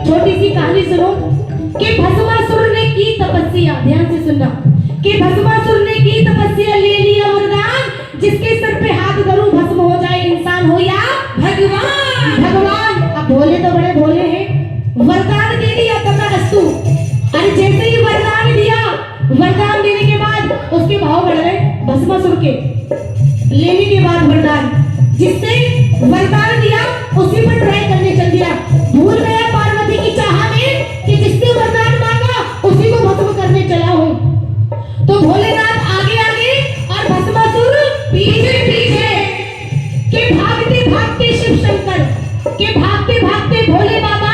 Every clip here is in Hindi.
छोटी सी कहानी सुनो कि भस्मासुर ने की तपस्या, ध्यान से सुनना, कि भस्मासुर ने की तपस्या, ले लिया वरदान, जिसके सर पे हाथ धरूं भस्म हो जाए, इंसान हो या भगवान। भगवान अब भोले तो बड़े भोले हैं, वरदान दे दिया तथास्तु। अरे जैसे ही वरदान दिया, वरदान देने के बाद उसके भाव बढ़ गए भस्मासुर के। लेने के बाद वरदान, जिससे वरदान दिया उसी पर ट्राई करने चल दिया, भूल गया पार्वती की चाह में कि जिससे वरदान मांगा उसी को भस्म करने चला हूं। तो भोलेनाथ आगे आगे और भस्मासुर पीछे पीछे, के भागते भागते शिव शंकर के भागते भागते भोले बाबा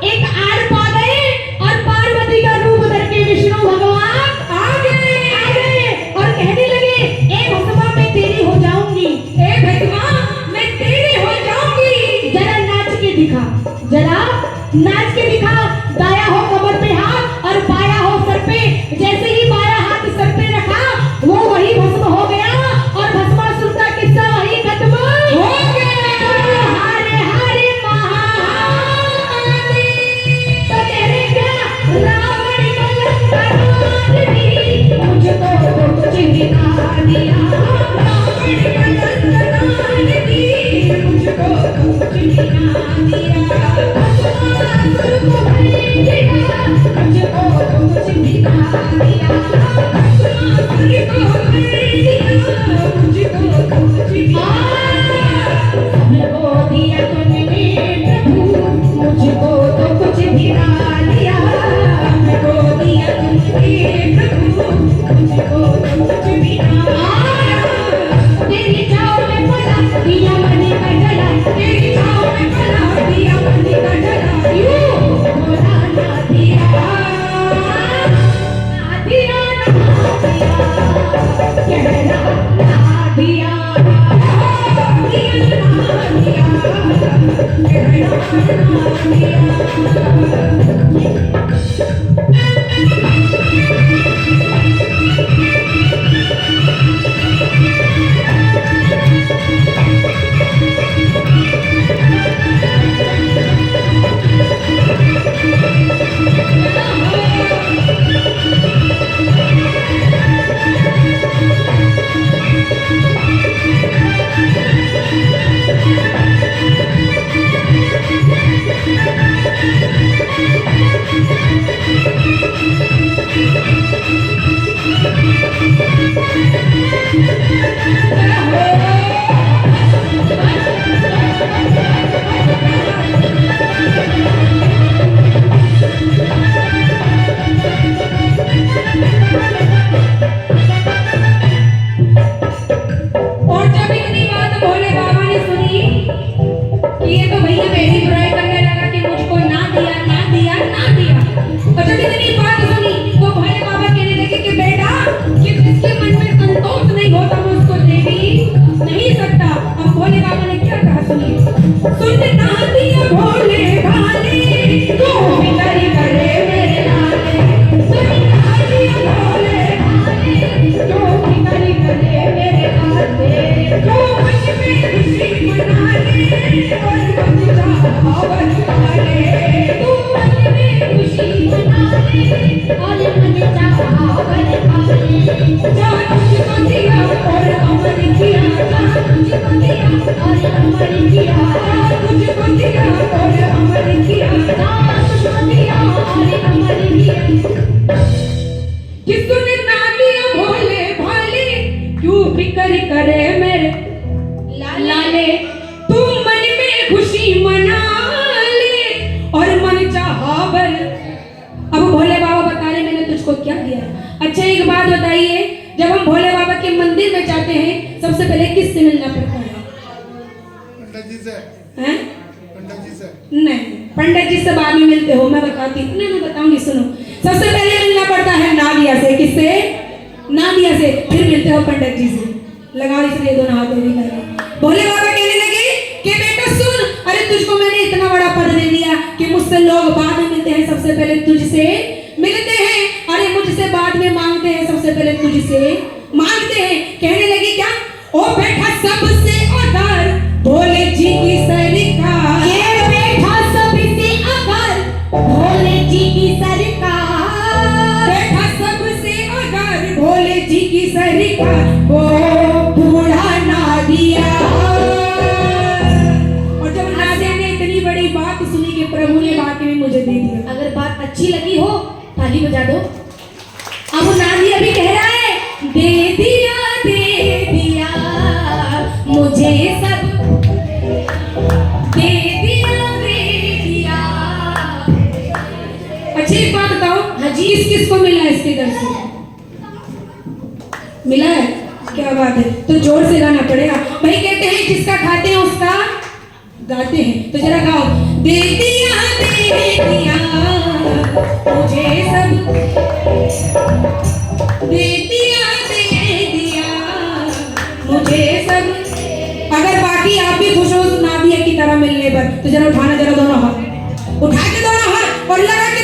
एक आड़ पा गए और पार्वती का रूप धर के विष्णु भगवान आगे आगे और कहने लगे, ए भस्मा मैं तेरी हो जाऊंगी, ए भस्मा मैं तेरी हो जाऊंगी, जरा नाच के दिखा, जरा नाच के दिखा। दाया हो कमर पे हाथ और बाया हो सर पे, जैसे ही बाया हाथ सर पे रखा वो वही भस्म हो गया और भस्मासुर का किस्सा वही खत्म हो गया। हरे हरे महादेव। तो कह रहे क्या, रावण का लंका मार दी, मुझको तो कुछ दिखा दिया, रावण का लंका मार दी, मुझको तो कुछ दिखा दिया, भस्मासुर को भर दिया, मुझको तो कुछ दिखा दिया, भस्मासुर को भर दिया, मुझको तो कुछ दिखा सबको दिया तुमने प्रभु, मुझको तो कुछ दिखा दिया, हमको दिया तुमने प्रभु, मुझको तो कुछ दिखा तेरी छाँव में पला दिया मनी का जला, तेरी छाँव में पला दिया मनी का जला, यूं भोला ना दिया ना दिया, कहना ना दिया। कर करे मेरे लाले, तू मन में खुशी मना ले और मन चाहा बर। अब भोले बाबा बता रहे मैंने तुझको क्या दिया। अच्छा एक बात बताइए, जब हम भोले बाबा के मंदिर में जाते हैं सबसे पहले किससे मिलना पड़ता है? पंडित जी से। हैं? पंडित जी से नहीं, पंडित जी से बाद में मिलते हो, मैं बताती हूँ। मैं बताऊंगी, सुनो। सबसे पहले मिलना पड़ता है नादिया से। किससे? नादिया से। फिर मिलते हो पंडित जी से। लगाओ इसलिए दोनों हाथों में लगा। भोले बाबा कहने लगे कि बेटा सुन, अरे तुझको मैंने इतना बड़ा पद दे दिया कि मुझसे लोग बाद में मिलते हैं, सबसे पहले तुझसे मिलते हैं। अरे मुझसे बाद में मांगते हैं, सबसे पहले तुझसे मांगते हैं। कहने लगी क्या? ओ बेटा सबसे अगर भोले जी की सरकार, ये बेटा सबसे अगर भोले जी की सरकार, बेटा सबसे अगर भोले जी की सरकार, वो बूढ़ा नादिया। और जब नादिया ने इतनी बड़ी बात सुनी कि प्रभु ने बात में मुझे दे दिया। अगर बात अच्छी लगी हो ताली बजा दो। अब नादिया भी कह रहा है दे दिया मुझे सब, दे दिया। अच्छा एक बात बताओ, हाँ जी, किस को मिला है इसके घर से? मिला है? क्या बात है, तो जोर से गाना पड़ेगा भाई। कहते हैं जिसका खाते हैं उसका गाते हैं, तो जरा गाओ। दे दिया मुझे सब, दे दिया मुझे सब। अगर बाकी आप भी खुश हो नादिया की तरह मिलने पर, तो जरा उठाना, जरा दोनों हाथ उठा के दोनों हाथ और लगा के